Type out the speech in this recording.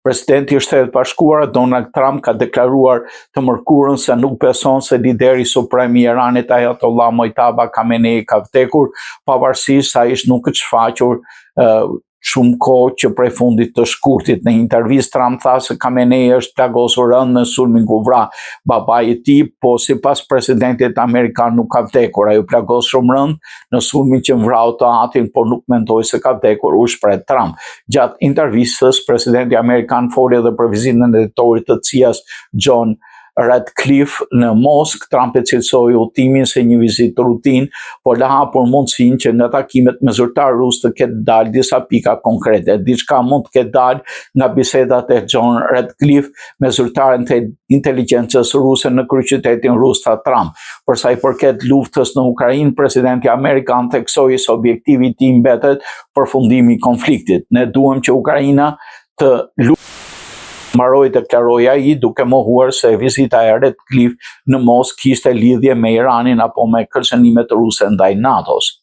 Presidenti i Shtetit Bashkuar Donald Trump ka deklaruar të mërkurën se nuk beson se lideri suprem i Iranit Ayatollah Mojtaba Khamenei ka vdekur, pavarësisht se ai nuk është shfaqur shumë kohë që prej fundit të shkurtit. Në intervistë Trump tha se Khamenei është plagosur rënd në sulmin ku vra babai i tij, po sipas presidentit amerikan nuk ka vdekur. Ai u plagos shumë rënd në sulmin që vrau të atin, por nuk mendoj se ka vdekur, u shpreh Trump. Gjatë intervistës, presidenti amerikan foli edhe për vizitën e drejtorit të CIA-s John Ratcliffe në Moskë. Trump e cilësoi udhëtimin se një vizitë rutinë, por la hapur mundësinë që nga takimet me zyrtar rus të ketë dalë disa pika konkrete. Diçka mund të ketë dalë nga bisedat e John Ratcliffe me zyrtarën të inteligjencës ruse në kryeqytetin rus, tha Trump. Për sa i përket luftës në Ukrainë, presidenti amerikan theksoi se objektivi i tij mbetet përfundimi i konfliktit. Ne duam që Ukraina të mbaroi, deklaroi ai, duke mohuar se vizita e Ratcliffe në Moskë kishte lidhje me Iranin apo me kërcënimet ruse ndaj NATO-s.